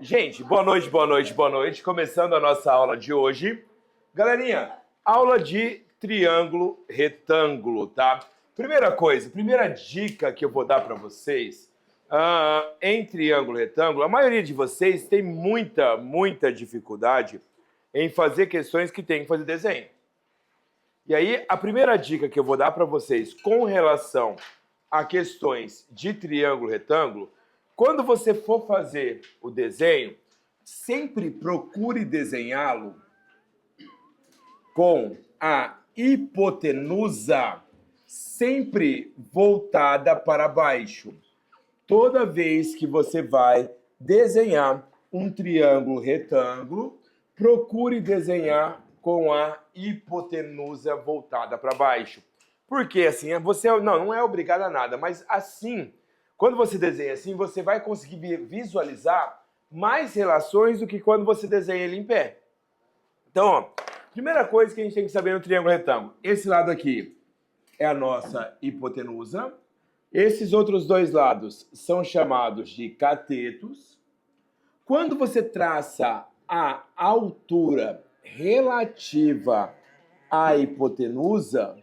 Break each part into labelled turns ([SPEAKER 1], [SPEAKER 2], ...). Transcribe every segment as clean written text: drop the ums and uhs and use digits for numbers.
[SPEAKER 1] Gente, boa noite, boa noite, boa noite. Começando a nossa aula de hoje. Galerinha, aula de triângulo retângulo, tá? Primeira coisa, primeira dica que eu vou dar para vocês, em triângulo retângulo, a maioria de vocês tem muita dificuldade em fazer questões que tem que fazer desenho. E aí, a primeira dica que eu vou dar para vocês com relação a questões de triângulo retângulo, quando você for fazer o desenho, sempre procure desenhá-lo com a hipotenusa sempre voltada para baixo. Toda vez que você vai desenhar um triângulo retângulo, procure desenhar com a hipotenusa voltada para baixo. Porque assim, você não é obrigado a nada, mas assim, quando você desenha assim, você vai conseguir visualizar mais relações do que quando você desenha ele em pé. Então, ó, primeira coisa que a gente tem que saber no triângulo retângulo, esse lado aqui é a nossa hipotenusa, esses outros dois lados são chamados de catetos. Quando você traça a altura relativa à hipotenusa,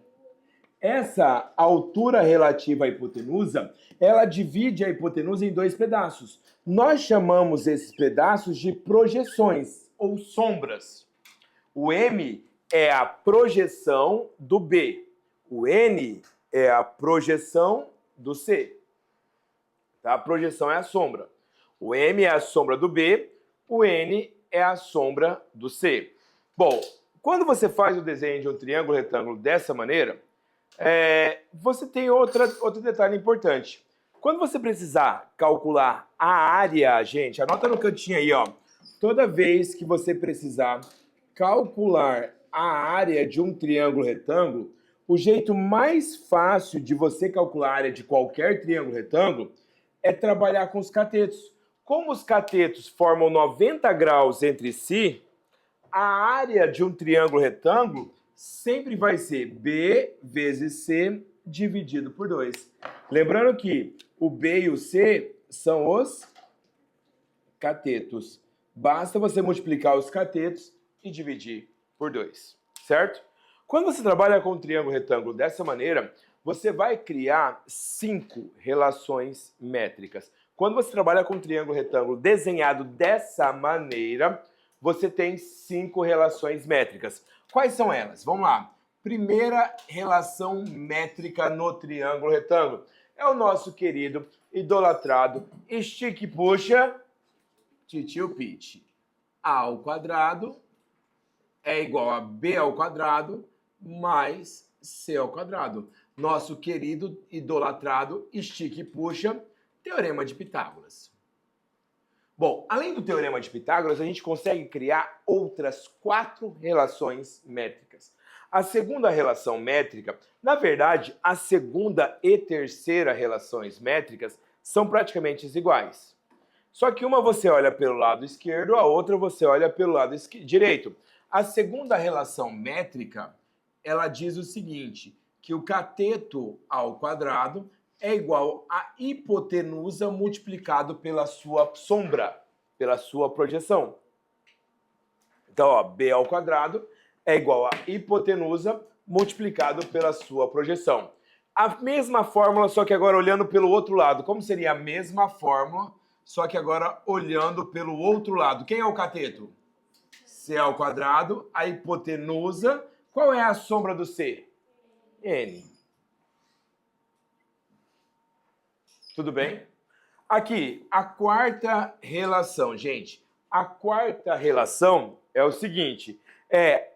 [SPEAKER 1] essa altura relativa à hipotenusa, ela divide a hipotenusa em dois pedaços. Nós chamamos esses pedaços de projeções ou sombras. O M é a projeção do B. O N é a projeção do C. Tá? A projeção é a sombra. O M é a sombra do B, o N é a sombra do C. Bom, quando você faz o desenho de um triângulo retângulo dessa maneira, você tem outro detalhe importante. Quando você precisar calcular a área, gente, anota no cantinho aí, ó. Toda vez que você precisar calcular a área de um triângulo retângulo, o jeito mais fácil de você calcular a área de qualquer triângulo retângulo é trabalhar com os catetos. Como os catetos formam 90 graus entre si, a área de um triângulo retângulo sempre vai ser B vezes C dividido por 2. Lembrando que o B e o C são os catetos. Basta você multiplicar os catetos e dividir por 2, certo? Quando você trabalha com um triângulo retângulo dessa maneira, você vai criar 5 relações métricas. Quando você trabalha com um triângulo retângulo desenhado dessa maneira, você tem 5 relações métricas. Quais são elas? Vamos lá. Primeira relação métrica no triângulo retângulo é o nosso querido, idolatrado, estica e puxa, titio Pete. A ao quadrado é igual a B ao quadrado mais C ao quadrado. Nosso querido, idolatrado, estica e puxa, teorema de Pitágoras. Bom, além do teorema de Pitágoras, a gente consegue criar outras 4 relações métricas. A segunda relação métrica, na verdade, a segunda e terceira relações métricas são praticamente iguais. Só que uma você olha pelo lado esquerdo, a outra você olha pelo lado direito. A segunda relação métrica, ela diz o seguinte, que o cateto ao quadrado é igual a hipotenusa multiplicado pela sua sombra, pela sua projeção. Então, ó, B ao quadrado é igual a hipotenusa multiplicado pela sua projeção. A mesma fórmula, só que agora olhando pelo outro lado. Como seria a mesma fórmula, só que agora olhando pelo outro lado? Quem é o cateto? C ao quadrado, a hipotenusa. Qual é a sombra do C? N. Tudo bem? Aqui, a quarta relação, gente. A quarta relação é o seguinte,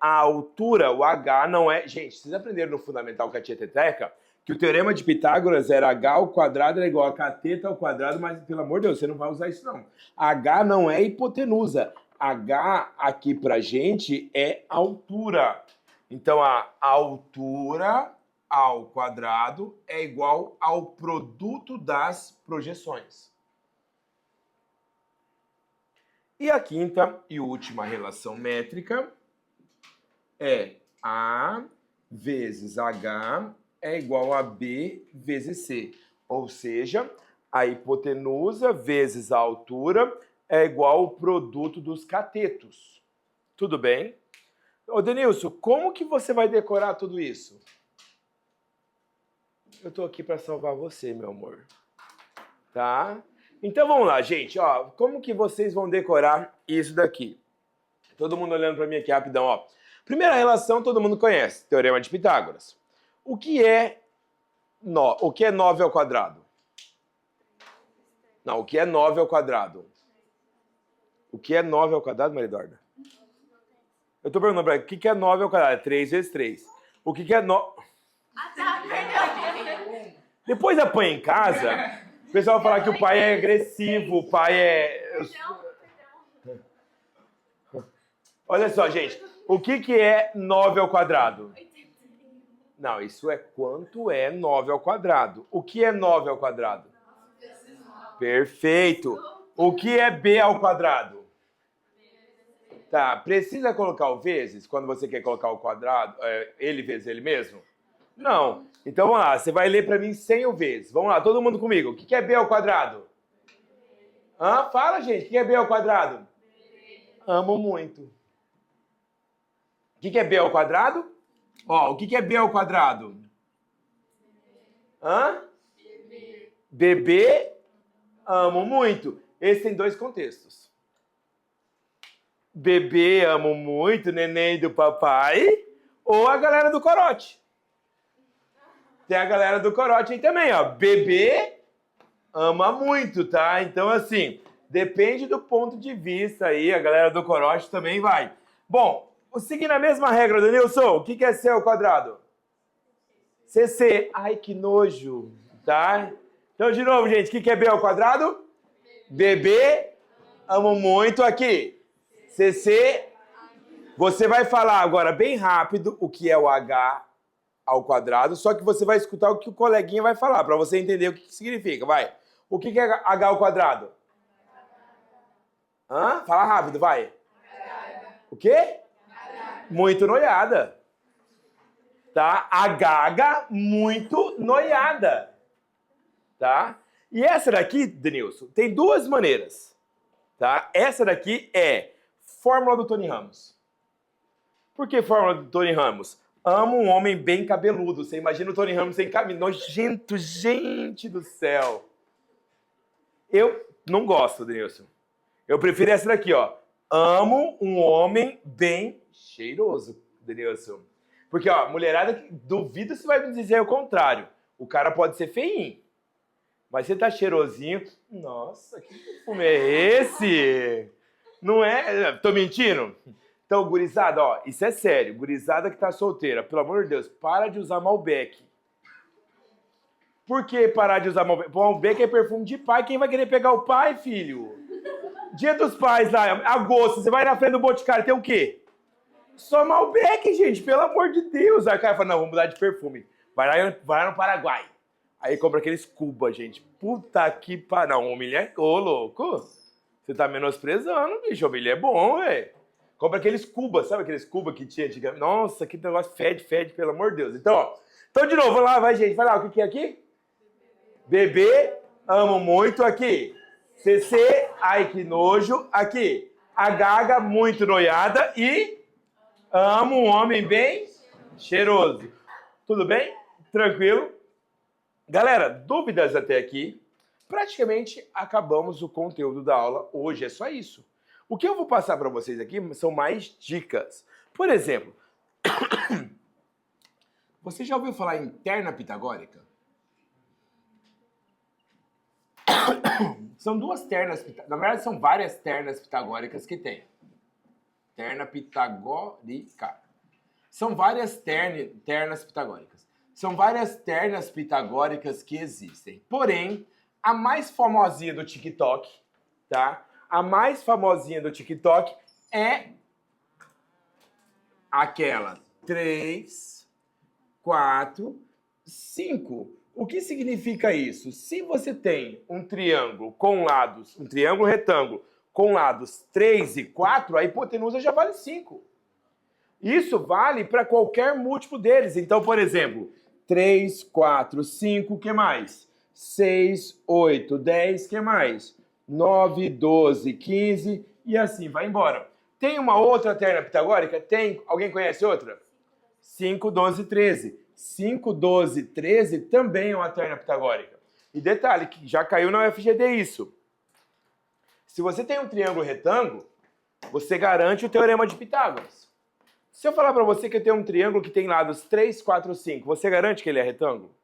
[SPEAKER 1] a altura, o H não é... Gente, vocês aprenderam no Fundamental Tieteteca que o teorema de Pitágoras era H ao quadrado é igual a cateto ao quadrado, mas, pelo amor de Deus, você não vai usar isso, não. H não é hipotenusa. H aqui pra gente é altura. Então, a altura ao quadrado é igual ao produto das projeções. E a quinta e última relação métrica é A vezes H é igual a B vezes C. Ou seja, a hipotenusa vezes a altura é igual ao produto dos catetos. Tudo bem? Ô, Denilson, como que você vai decorar tudo isso? Eu tô aqui para salvar você, meu amor. Tá? Então vamos lá, gente. Ó, como que vocês vão decorar isso daqui? Todo mundo olhando para mim aqui rapidão, ó. Primeira relação, todo mundo conhece, Teorema de Pitágoras. O que é 9 ao quadrado? Não, o que é 9 ao quadrado? O que é 9 ao quadrado, Maria Eduarda? Eu tô perguntando pra ela, o que é 9 ao quadrado? É 3 vezes 3. O que é 9... Depois apanha em casa, o pessoal vai falar que o pai é agressivo, o pai é... Olha só, gente. O que é 9 ao quadrado? Não, isso é quanto é 9 ao quadrado. O que é 9 ao quadrado? Perfeito. O que é b ao quadrado? Tá, precisa colocar o vezes quando você quer colocar o quadrado, ele vezes ele mesmo? Não. Então vamos lá, você vai ler para mim sem o vezes. Vamos lá, todo mundo comigo. O que é b ao quadrado? Fala, gente. O que é b ao quadrado? Amo muito. O que é b ao quadrado? Ó, o que é b ao quadrado? Bebê, amo muito. Esse tem dois contextos. Bebê, amo muito, neném do papai, ou a galera do corote. Tem a galera do corote aí também, ó. Bebê, ama muito, tá? Então, assim, depende do ponto de vista aí, a galera do corote também vai. Bom, seguindo a mesma regra, Denilson, o que é C ao quadrado? CC. Ai, que nojo, tá? Então, de novo, gente, o que é B ao quadrado? Bebê, amo muito aqui. CC. Você vai falar agora bem rápido o que é o H ao quadrado, só que você vai escutar o que o coleguinha vai falar, para você entender o que significa. Vai. O que é H ao quadrado? Fala rápido, vai. O quê? Muito noiada. Tá? A gaga muito noiada. Tá? E essa daqui, Denilson, tem duas maneiras. Tá? Essa daqui é fórmula do Tony Ramos. Por que fórmula do Tony Ramos? Amo um homem bem cabeludo. Você imagina o Tony Ramos sem cabelo. Nojento, gente do céu. Eu não gosto, Denilson. Eu prefiro essa daqui, ó. Amo um homem bem cheiroso, Denilson. Porque, ó, mulherada, duvido se vai me dizer o contrário. O cara pode ser feinho. Mas você tá cheirosinho. Nossa, que perfume é esse? Não é? Tô mentindo? Então, gurizada, ó, isso é sério. Gurizada que tá solteira, pelo amor de Deus, para de usar Malbec. Por que parar de usar Malbec? Malbec é perfume de pai. Quem vai querer pegar o pai, filho? Dia dos pais lá, agosto, você vai na frente do Boticário, tem o quê? Só Malbec, gente, pelo amor de Deus. Aí o cara fala, não, vamos mudar de perfume. Vai lá no Paraguai. Aí compra aqueles Cuba, gente. Puta que pariu. Não, o milho é... Ô, louco. Você tá menosprezando, bicho. O milho é bom, velho. Compra aqueles Cuba, sabe aqueles Cuba que tinha antigamente? Nossa, que negócio fede, pelo amor de Deus. Então, ó. Então, de novo, vamos lá, vai, gente. Vai lá, o que é aqui? Bebê, amo muito aqui. CC, ai que nojo, aqui. A gaga, muito noiada e amo um homem bem cheiroso. Tudo bem? Tranquilo? Galera, dúvidas até aqui? Praticamente acabamos o conteúdo da aula. Hoje é só isso. O que eu vou passar para vocês aqui são mais dicas. Por exemplo, você já ouviu falar em terna pitagórica? São duas ternas, na verdade são várias ternas pitagóricas que tem. Terna pitagórica. São várias ternas pitagóricas. São várias ternas pitagóricas que existem. Porém, a mais famosinha do TikTok, tá? A mais famosinha do TikTok é aquela 3, 4, 5. O que significa isso? Se você tem um triângulo com lados, um triângulo retângulo com lados 3 e 4, a hipotenusa já vale 5. Isso vale para qualquer múltiplo deles. Então, por exemplo, 3, 4, 5, o que mais? 6, 8, 10, o que mais? 9, 12, 15 e assim vai embora. Tem uma outra terna pitagórica? Tem. Alguém conhece outra? 5, 12, 13. 5, 12, 13 também é uma terna pitagórica. E detalhe, que já caiu na UFGD isso. Se você tem um triângulo retângulo, você garante o teorema de Pitágoras. Se eu falar para você que eu tenho um triângulo que tem lados 3, 4, 5, você garante que ele é retângulo?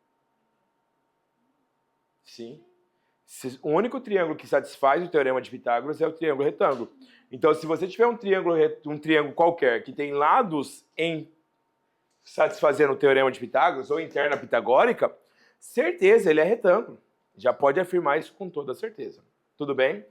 [SPEAKER 1] Sim. O único triângulo que satisfaz o teorema de Pitágoras é o triângulo retângulo. Então, se você tiver um triângulo qualquer que tem lados em satisfazendo o teorema de Pitágoras ou interna pitagórica, certeza, ele é retângulo. Já pode afirmar isso com toda certeza. Tudo bem?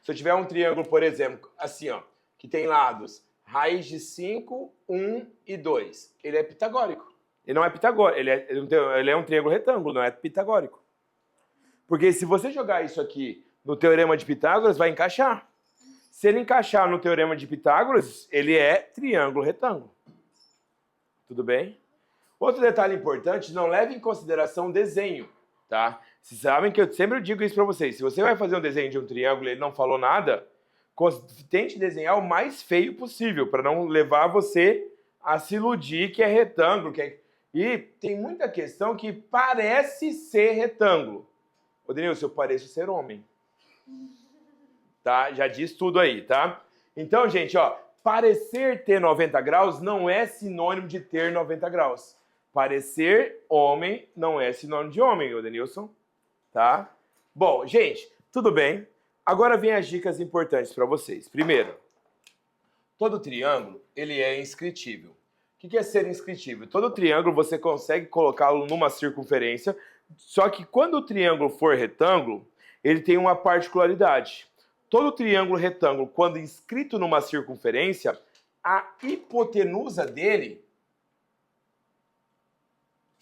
[SPEAKER 1] Se eu tiver um triângulo, por exemplo, assim, ó, que tem lados raiz de 5, 1 e 2, ele é pitagórico. Ele não é pitagórico, ele é um triângulo retângulo, não é pitagórico. Porque se você jogar isso aqui no teorema de Pitágoras, vai encaixar. Se ele encaixar no teorema de Pitágoras, ele é triângulo retângulo. Tudo bem? Outro detalhe importante, não leve em consideração o desenho, tá? Vocês sabem que eu sempre digo isso para vocês. Se você vai fazer um desenho de um triângulo e ele não falou nada, tente desenhar o mais feio possível, para não levar você a se iludir que é retângulo. E tem muita questão que parece ser retângulo. Ô, Denilson, eu pareço ser homem. Tá? Já diz tudo aí, tá? Então, gente, ó, parecer ter 90 graus não é sinônimo de ter 90 graus. Parecer homem não é sinônimo de homem, ô Denilson. Tá? Bom, gente, tudo bem. Agora vem as dicas importantes para vocês. Primeiro, todo triângulo, ele é inscritível. O que é ser inscritível? Todo triângulo você consegue colocá-lo numa circunferência, só que quando o triângulo for retângulo, ele tem uma particularidade. Todo triângulo retângulo, quando inscrito numa circunferência, a hipotenusa dele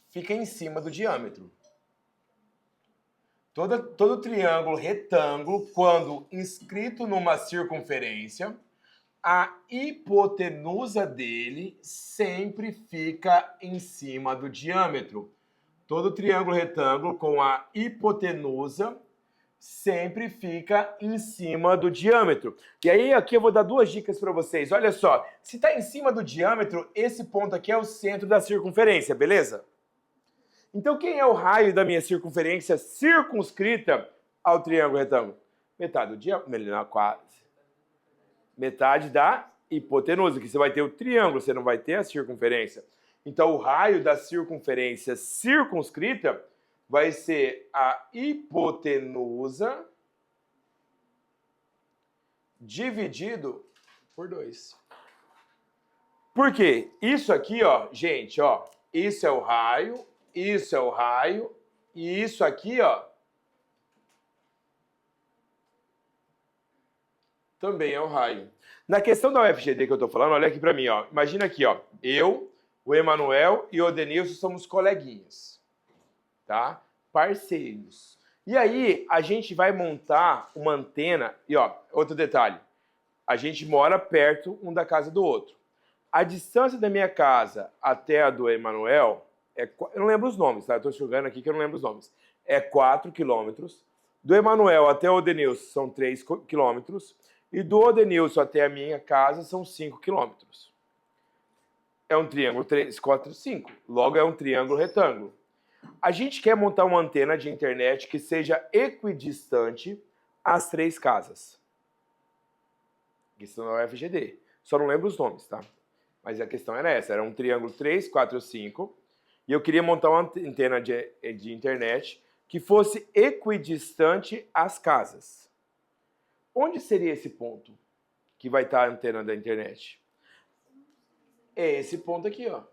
[SPEAKER 1] fica em cima do diâmetro. Todo triângulo retângulo, quando inscrito numa circunferência, a hipotenusa dele sempre fica em cima do diâmetro. Todo triângulo retângulo com a hipotenusa sempre fica em cima do diâmetro. E aí aqui eu vou dar duas dicas para vocês. Olha só, se está em cima do diâmetro, esse ponto aqui é o centro da circunferência, beleza? Então quem é o raio da minha circunferência circunscrita ao triângulo retângulo? Metade do diâmetro, quase. Metade da hipotenusa, que você vai ter o triângulo, você não vai ter a circunferência. Então o raio da circunferência circunscrita vai ser a hipotenusa dividido por 2. Por quê? Isso aqui, ó, gente, ó, isso é o raio, isso é o raio, e isso aqui, ó, também é o raio. Na questão da UFGD que eu tô falando, olha aqui pra mim, ó. Imagina aqui, ó, eu, o Emanuel e o Denilson somos coleguinhas, tá? Parceiros. E aí, a gente vai montar uma antena, e ó, outro detalhe, a gente mora perto um da casa do outro. A distância da minha casa até a do Emanuel, eu não lembro os nomes, tá? Eu tô jogando aqui que eu não lembro os nomes. É 4 quilômetros. Do Emanuel até o Odenilson são 3 quilômetros. E do Odenilson até a minha casa são 5 quilômetros. É um triângulo 3, 4, 5. Logo é um triângulo retângulo. A gente quer montar uma antena de internet que seja equidistante às 3 casas. Isso não é FGD. Só não lembro os nomes, tá? Mas a questão era essa. Era um triângulo 3, 4, 5. E eu queria montar uma antena de internet que fosse equidistante às casas. Onde seria esse ponto que vai estar a antena da internet? É esse ponto aqui, ó.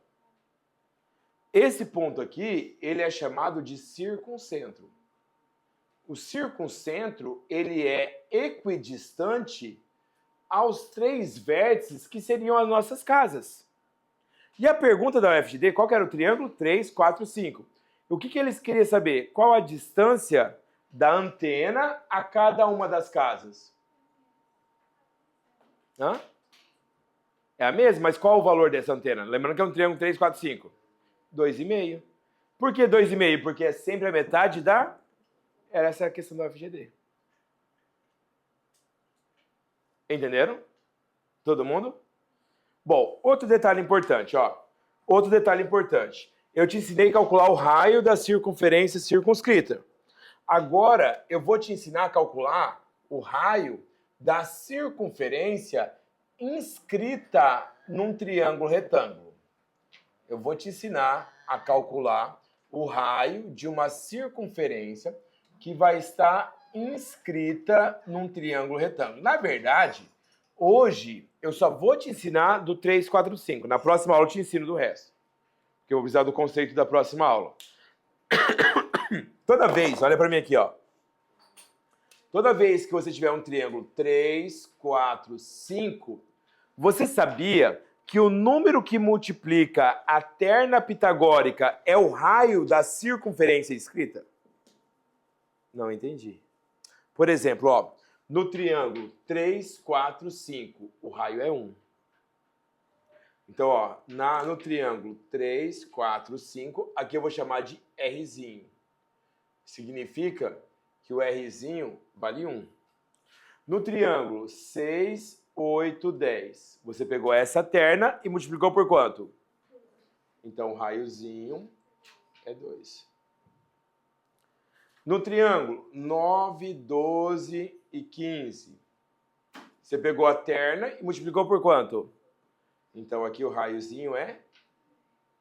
[SPEAKER 1] Esse ponto aqui, ele é chamado de circuncentro. O circuncentro, ele é equidistante aos 3 vértices que seriam as nossas casas. E a pergunta da UFGD, qual que era o triângulo? 3, 4, 5. O que eles queriam saber? Qual a distância da antena a cada uma das casas? Hã? É a mesma, mas qual o valor dessa antena? Lembrando que é um triângulo 3, 4, 5. 2,5. Por que 2,5? Porque é sempre a metade da Essa é a questão do FGD. Entenderam? Todo mundo? Bom, outro detalhe importante, ó. Outro detalhe importante. Eu te ensinei a calcular o raio da circunferência circunscrita. Agora, eu vou te ensinar a calcular o raio da circunferência inscrita num triângulo retângulo. Eu vou te ensinar a calcular o raio de uma circunferência que vai estar inscrita num triângulo retângulo. Na verdade, hoje eu só vou te ensinar do 3, 4, 5. Na próxima aula eu te ensino do resto. Porque eu vou precisar do conceito da próxima aula. Toda vez, olha para mim aqui, ó. Toda vez que você tiver um triângulo 3, 4, 5, você sabia que o número que multiplica a terna pitagórica é o raio da circunferência inscrita? Não entendi. Por exemplo, ó, no triângulo 3, 4, 5, o raio é 1. Então, ó, no triângulo 3, 4, 5, aqui eu vou chamar de Rzinho. Significa que o Rzinho vale 1. No triângulo 6, 8, 10, você pegou essa terna e multiplicou por quanto? Então, o raiozinho é 2. No triângulo 9, 12 e 15, você pegou a terna e multiplicou por quanto? Então, aqui o raiozinho é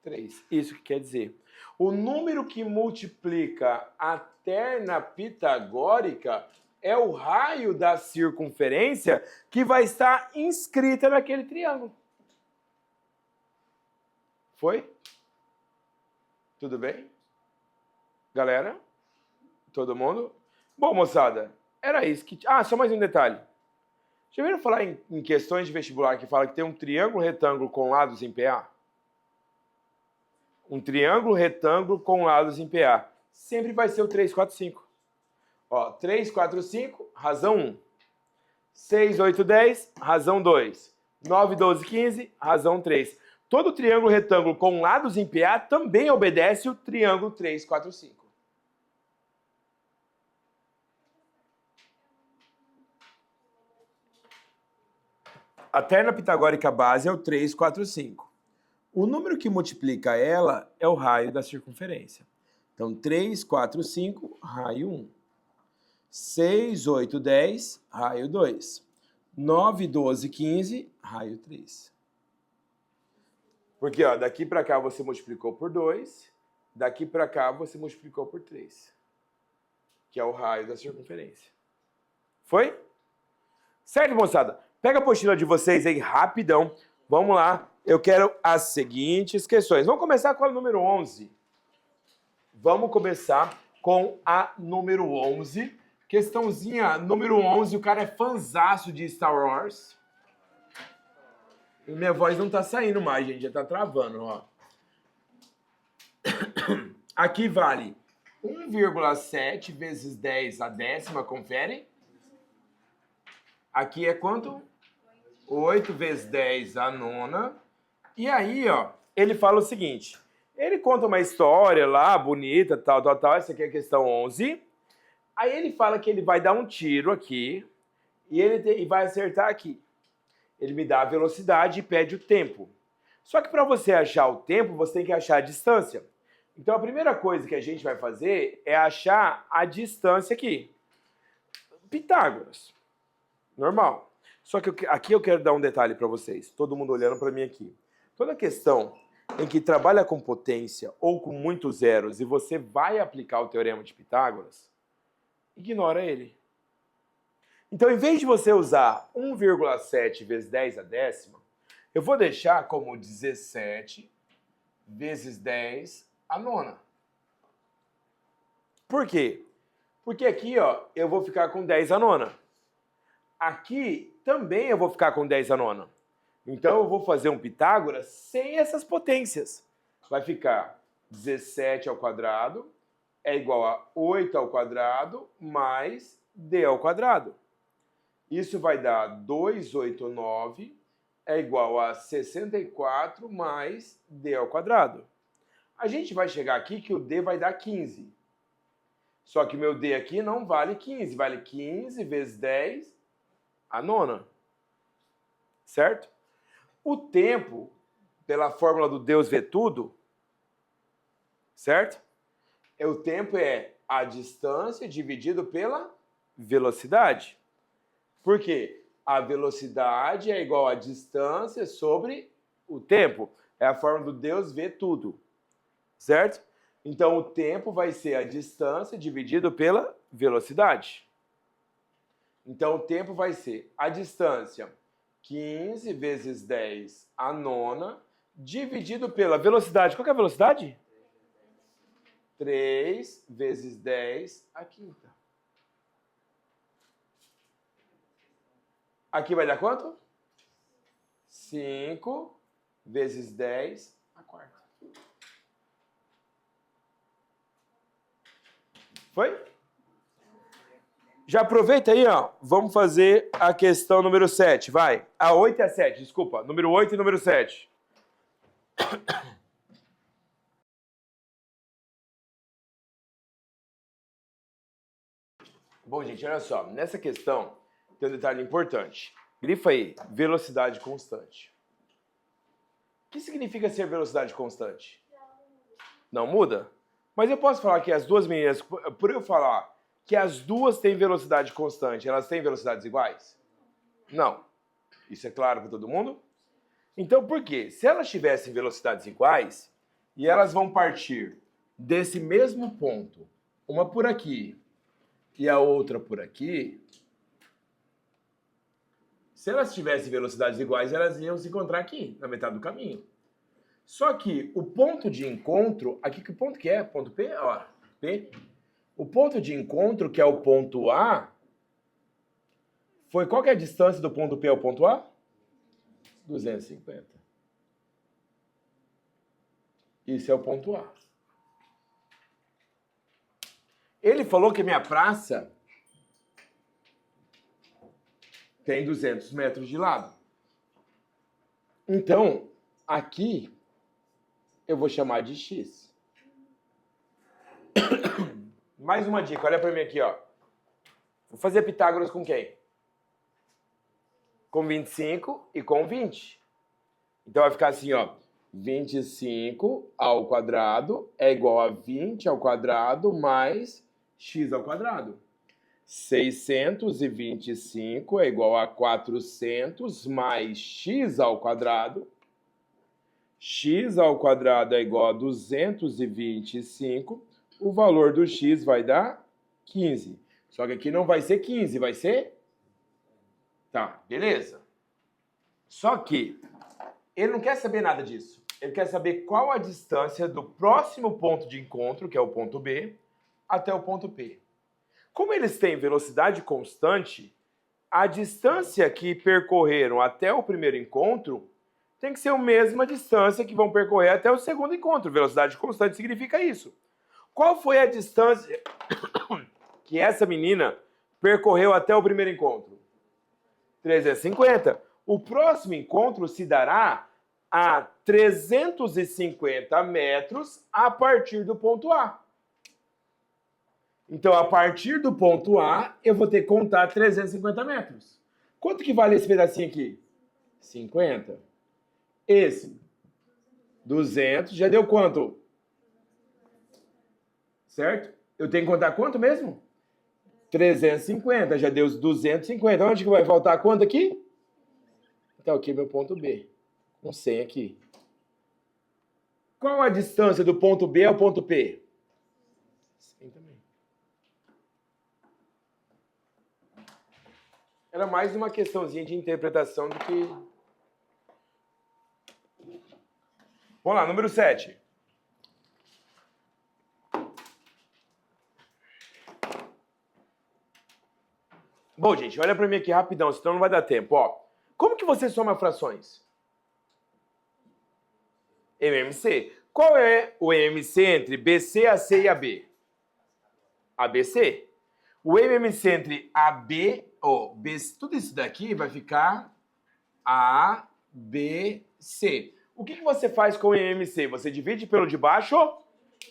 [SPEAKER 1] 3. Isso que quer dizer, o número que multiplica a terna pitagórica é o raio da circunferência que vai estar inscrita naquele triângulo. Foi? Tudo bem? Galera? Todo mundo? Bom, moçada, era isso que... Ah, só mais um detalhe. Já ouviram falar em questões de vestibular que fala que tem um triângulo retângulo com lados em PA? Um triângulo retângulo com lados em PA. Sempre vai ser o 3, 4, 5. Ó, 3, 4, 5, razão 1. 6, 8, 10, razão 2. 9, 12, 15, razão 3. Todo triângulo retângulo com lados em PA também obedece o triângulo 3, 4, 5. A terna pitagórica base é o 3, 4, 5. O número que multiplica ela é o raio da circunferência. Então, 3, 4, 5, raio 1. 6, 8, 10, raio 2. 9, 12, 15, raio 3. Porque, ó, daqui para cá você multiplicou por 2, daqui para cá você multiplicou por 3, que é o raio da circunferência. Foi? Certo, moçada? Pega a apostila de vocês aí rapidão. Vamos lá. Eu quero as seguintes questões. Vamos começar com a número 11. Vamos começar com a número 11. Questãozinha número 11. O cara é fanzaço de Star Wars. E minha voz não tá saindo mais, gente. Já tá travando, ó. Aqui vale 1,7 vezes 10 a décima, confere. Aqui é quanto? 8 vezes 10 a nona. E aí, ó, ele fala o seguinte. Ele conta uma história lá, bonita, tal. Essa aqui é a questão 11. Aí ele fala que ele vai dar um tiro aqui e vai acertar aqui. Ele me dá a velocidade e pede o tempo. Só que para você achar o tempo, você tem que achar a distância. Então a primeira coisa que a gente vai fazer é achar a distância aqui. Pitágoras. Normal. Só que aqui eu quero dar um detalhe para vocês. Todo mundo olhando para mim aqui. Toda questão em que trabalha com potência ou com muitos zeros e você vai aplicar o teorema de Pitágoras, ignora ele. Então, em vez de você usar 1,7 vezes 10 a décima, eu vou deixar como 17 vezes 10 a nona. Por quê? Porque aqui, ó, eu vou ficar com 10 a nona. Aqui também eu vou ficar com 10 a nona. Então eu vou fazer um Pitágoras sem essas potências. Vai ficar 17 ao quadrado é igual a 8 ao quadrado mais d ao quadrado. Isso vai dar 289 é igual a 64 mais d ao quadrado. A gente vai chegar aqui que o d vai dar 15. Só que meu D aqui não vale 15, vale 15 vezes 10 a nona. Certo? O tempo, pela fórmula do Deus vê tudo, certo? O tempo é a distância dividido pela velocidade. Por quê? A velocidade é igual a distância sobre o tempo. É a fórmula do Deus vê tudo. Certo? Então, o tempo vai ser a distância dividido pela velocidade. Então, o tempo vai ser a distância 15 vezes 10 a nona, dividido pela velocidade. Qual que é a velocidade? 3 vezes 10 a quinta. Aqui vai dar quanto? 5 vezes 10 a quarta. Foi? Já aproveita aí, ó. Vamos fazer a questão número 7, vai. A 8 e a 7, desculpa. Número 8 e número 7. Bom, gente, olha só. Nessa questão tem um detalhe importante. Grifa aí, velocidade constante. O que significa ser velocidade constante? Não muda? Mas eu posso falar que as duas meninas, por eu falar que as duas têm velocidade constante, elas têm velocidades iguais? Não. Isso é claro para todo mundo? Então, por quê? Se elas tivessem velocidades iguais, e elas vão partir desse mesmo ponto, uma por aqui e a outra por aqui, se elas tivessem velocidades iguais, elas iam se encontrar aqui, na metade do caminho. Só que o ponto de encontro, aqui que ponto que é? Ponto P? Ó, P. O ponto de encontro, que é o ponto A, foi qual que é a distância do ponto P ao ponto A? 250. Isso é o ponto A. Ele falou que minha praça tem 200 metros de lado. Então, aqui eu vou chamar de X. Mais uma dica, olha para mim aqui, ó. Vou fazer Pitágoras com quem? Com 25 e com 20. Então vai ficar assim, ó. 25 ao quadrado é igual a 20 ao quadrado mais x ao quadrado. 625 é igual a 400 mais x ao quadrado. X ao quadrado é igual a 225. O valor do x vai dar 15. Só que aqui não vai ser 15, vai ser... Tá, beleza. Só que ele não quer saber nada disso. Ele quer saber qual a distância do próximo ponto de encontro, que é o ponto B, até o ponto P. Como eles têm velocidade constante, a distância que percorreram até o primeiro encontro tem que ser a mesma distância que vão percorrer até o segundo encontro. Velocidade constante significa isso. Qual foi a distância que essa menina percorreu até o primeiro encontro? 350. O próximo encontro se dará a 350 metros a partir do ponto A. Então, a partir do ponto A, eu vou ter que contar 350 metros. Quanto que vale esse pedacinho aqui? 50. Esse, 200, já deu quanto? Certo? Eu tenho que contar quanto mesmo? 350, já deu os 250. Onde que vai faltar quanto aqui? Então, aqui é meu ponto B. Com 100 aqui. Qual a distância do ponto B ao ponto P? 100 também. Era mais uma questãozinha de interpretação do que... Vamos lá, número 7. Bom, gente, olha para mim aqui rapidão, senão não vai dar tempo. Ó, como que você soma frações? MMC. Qual é o MMC entre BC, AC e AB? ABC. O MMC entre AB, tudo isso daqui vai ficar ABC. O que você faz com o MMC? Você divide pelo de baixo?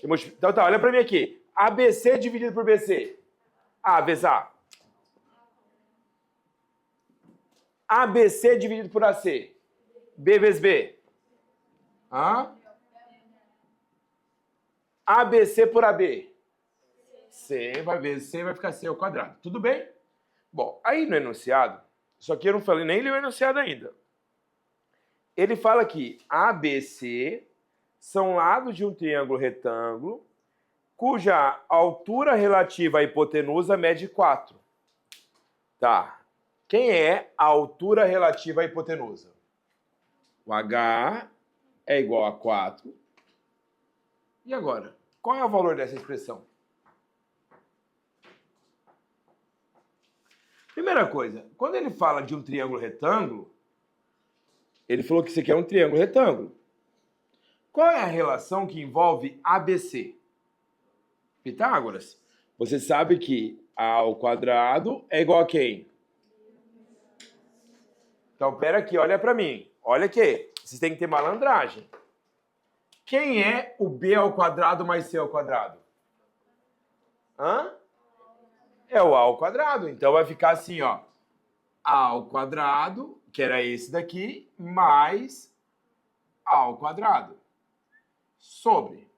[SPEAKER 1] Então tá, olha para mim aqui. ABC dividido por BC. A vezes A. ABC dividido por AC. B vezes B. Hã? ABC por AB. C vai vezes C vai ficar C ao quadrado. Tudo bem? Bom, aí no enunciado, só que eu não falei nem li o enunciado ainda. Ele fala que ABC são lados de um triângulo retângulo cuja altura relativa à hipotenusa mede 4. Tá. Quem é a altura relativa à hipotenusa? O H é igual a 4. E agora? Qual é o valor dessa expressão? Primeira coisa, quando ele fala de um triângulo retângulo, ele falou que isso aqui é um triângulo retângulo. Qual é a relação que envolve ABC? Pitágoras. Você sabe que A ao quadrado é igual a quem? Então, pera aqui, olha para mim. Olha aqui, vocês têm que ter malandragem. Quem é o B ao quadrado mais C ao quadrado? Hã? É o A ao quadrado. Então vai ficar assim, ó. A ao quadrado, que era esse daqui, mais A ao quadrado. Sobre.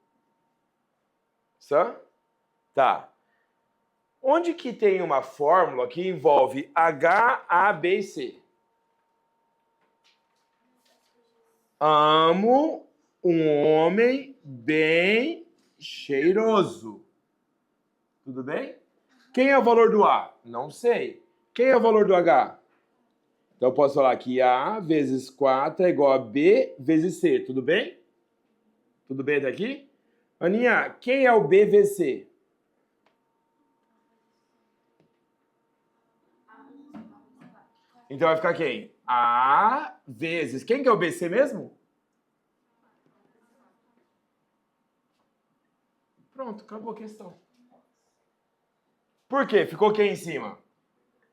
[SPEAKER 1] Certo? Tá. Onde que tem uma fórmula que envolve H, A, B e C? Amo um homem bem cheiroso. Tudo bem? Quem é o valor do A? Não sei. Quem é o valor do H? Então eu posso falar que A vezes 4 é igual a B vezes C. Tudo bem? Tudo bem até aqui? Aninha, quem é o B vezes C? Então vai ficar quem? A vezes... Quem que é o BC mesmo? Pronto, acabou a questão. Por quê? Ficou quem em cima?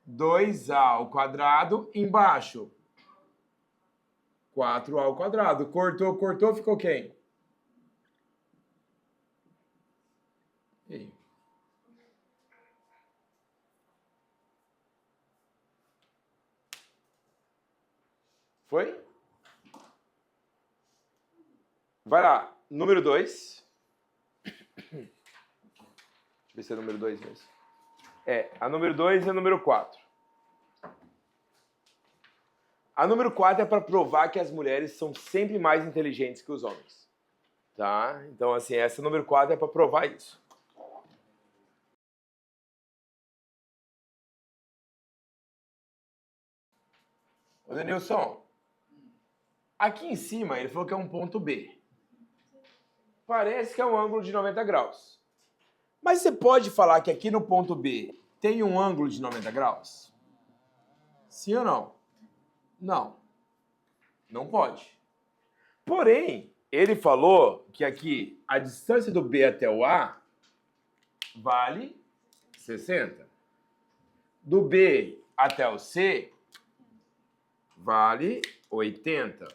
[SPEAKER 1] 2A ao quadrado embaixo. 4A ao quadrado. Cortou, cortou, ficou quem? E aí? Foi? Vai lá. Número 2. Deixa eu ver se é número 2 mesmo. É, a número 2 e a número 4. A número 4 é para provar que as mulheres são sempre mais inteligentes que os homens. Tá? Então, assim, essa número 4 é para provar isso. Ô, Denilson, aqui em cima ele falou que é um ponto B. Parece que é um ângulo de 90 graus. Mas você pode falar que aqui no ponto B tem um ângulo de 90 graus? Sim ou não? Não. Não pode. Porém, ele falou que aqui a distância do B até o A vale 60. Do B até o C vale 80.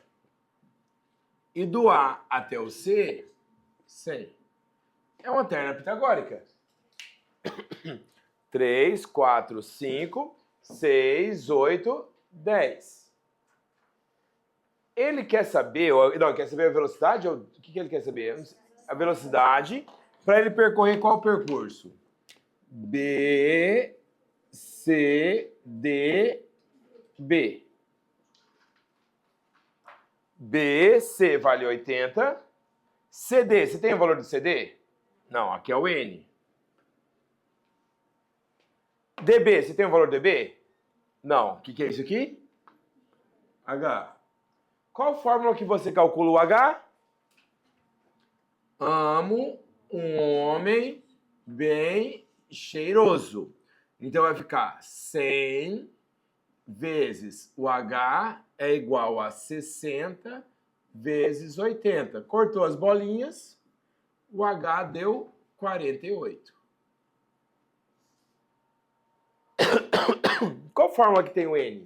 [SPEAKER 1] E do A até o C, 100. É uma terna pitagórica. 3, 4, 5, 6, 8, 10. Ele quer saber, não, quer saber a velocidade? Ou, o que ele quer saber? A velocidade para ele percorrer qual percurso? B, C, D, B. BC vale 80. CD, você tem o valor do CD? Não, aqui é o N. DB, você tem o valor do DB? Não. O que é isso aqui? H. Qual fórmula que você calcula o H? Amo um homem bem cheiroso. Então vai ficar 100 vezes o H é igual a 60 vezes 80. Cortou as bolinhas, o H deu 48. Qual fórmula que tem o N?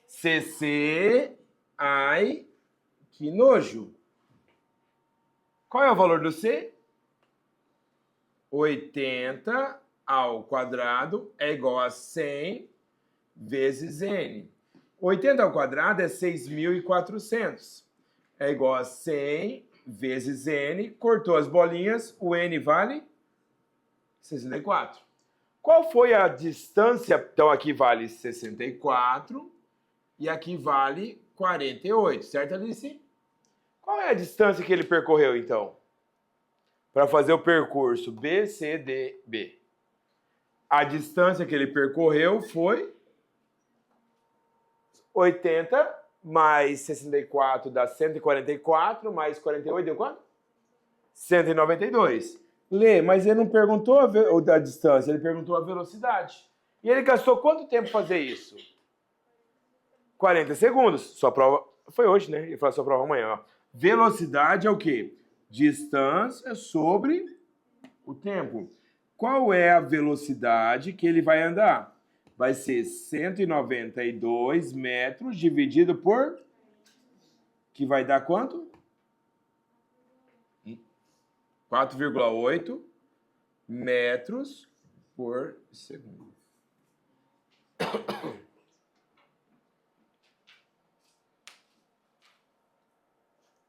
[SPEAKER 1] CC, ai, que nojo. Qual é o valor do C? 80 ao quadrado é igual a 100 vezes N. 80 ao quadrado é 6.400. É igual a 100 vezes N. Cortou as bolinhas, o N vale 64. Qual foi a distância? Então aqui vale 64 e aqui vale 48, certo, Alice? Qual é a distância que ele percorreu, então? Para fazer o percurso BCDB. A distância que ele percorreu foi 80 mais 64 dá 144, mais 48 deu quanto? 192. Lê, mas ele não perguntou a distância, ele perguntou a velocidade. E ele gastou quanto tempo para fazer isso? 40 segundos. Sua prova foi hoje, né? Ele falou sua prova amanhã. Ó. Velocidade é o quê? Distância sobre o tempo. Qual é a velocidade que ele vai andar? Vai ser 192 metros dividido por... Que vai dar quanto? 4,8 metros por segundo.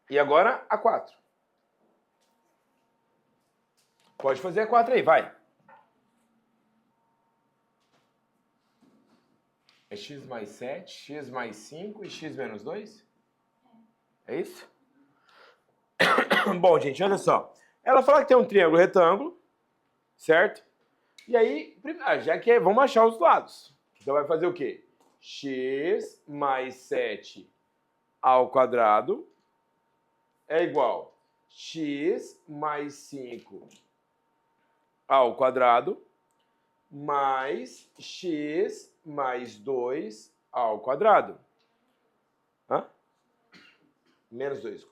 [SPEAKER 1] E agora a 4. Pode fazer a 4 aí, vai. É x mais 7, x mais 5 e x menos 2? É isso? Bom, gente, olha só. Ela fala que tem um triângulo retângulo, certo? E aí, já que vamos achar os lados. Então vai fazer o quê? X mais 7 ao quadrado é igual a x mais 5 ao quadrado mais x mais 2 ao quadrado. Hã? Menos 2.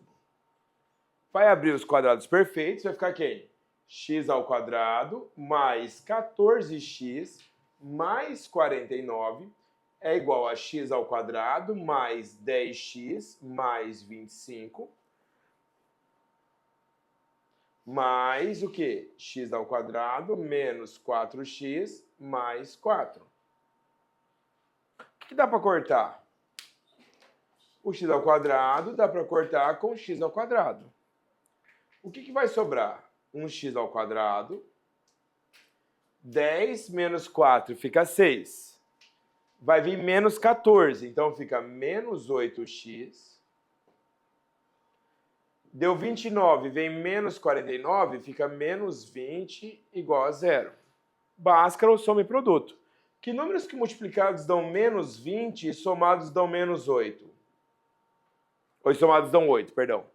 [SPEAKER 1] Vai abrir os quadrados perfeitos, vai ficar quem? X ao quadrado mais 14x mais 49 é igual a x ao quadrado mais 10x mais 25 mais o quê? X ao quadrado menos 4x mais 4. O que dá para cortar? O x ao quadrado dá para cortar com x ao quadrado. O que vai sobrar? 1x ao quadrado. 10 menos 4 fica 6. Vai vir menos 14, então fica menos 8x. Deu 29, vem menos 49, fica menos 20 igual a 0. Bhaskara ou soma e produto. Que números que multiplicados dão menos 20 e somados dão menos 8? Ou somados dão 8, perdão.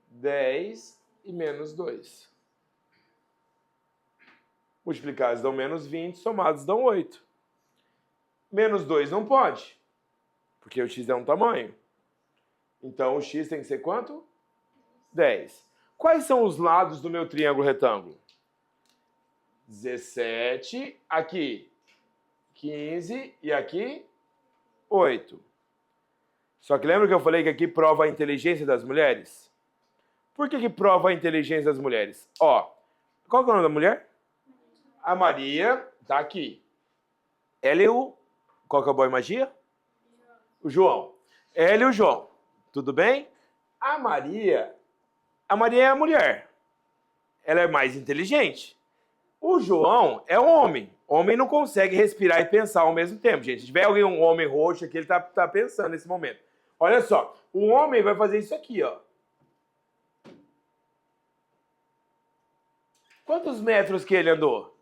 [SPEAKER 1] 10 e menos 2. Multiplicados dão menos 20, somados dão 8. Menos 2 não pode, porque o x é um tamanho. Então, o x tem que ser quanto? 10. Quais são os lados do meu triângulo retângulo? 17, aqui 15 e aqui 8. Só que lembra que eu falei que aqui prova a inteligência das mulheres? Por que prova a inteligência das mulheres? Ó, qual que é o nome da mulher? A Maria tá aqui. Ela e o... Qual que é o boy magia? O João. Ela e o João. Tudo bem? A Maria é a mulher. Ela é mais inteligente. O João é homem. Homem não consegue respirar e pensar ao mesmo tempo, gente. Se tiver alguém, um homem roxo aqui, ele tá pensando nesse momento. Olha só, o homem vai fazer isso aqui, ó. Quantos metros que ele andou?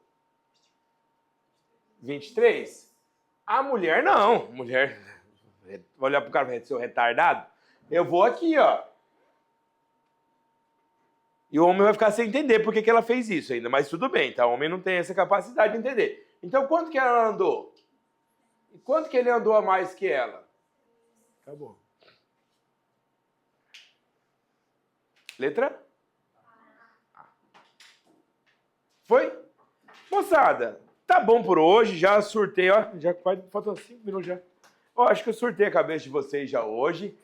[SPEAKER 1] 23? A mulher não. Mulher, olhar pro cara e falar, seu retardado, eu vou aqui, ó. E o homem vai ficar sem entender por que ela fez isso ainda, mas tudo bem, tá? O homem não tem essa capacidade de entender. Então, quanto que ela andou? E quanto que ele andou a mais que ela? Acabou. Letra A. Foi? Moçada, tá bom por hoje, já surtei, ó, já faltam 5 minutos já. Ó, acho que eu surtei a cabeça de vocês já hoje.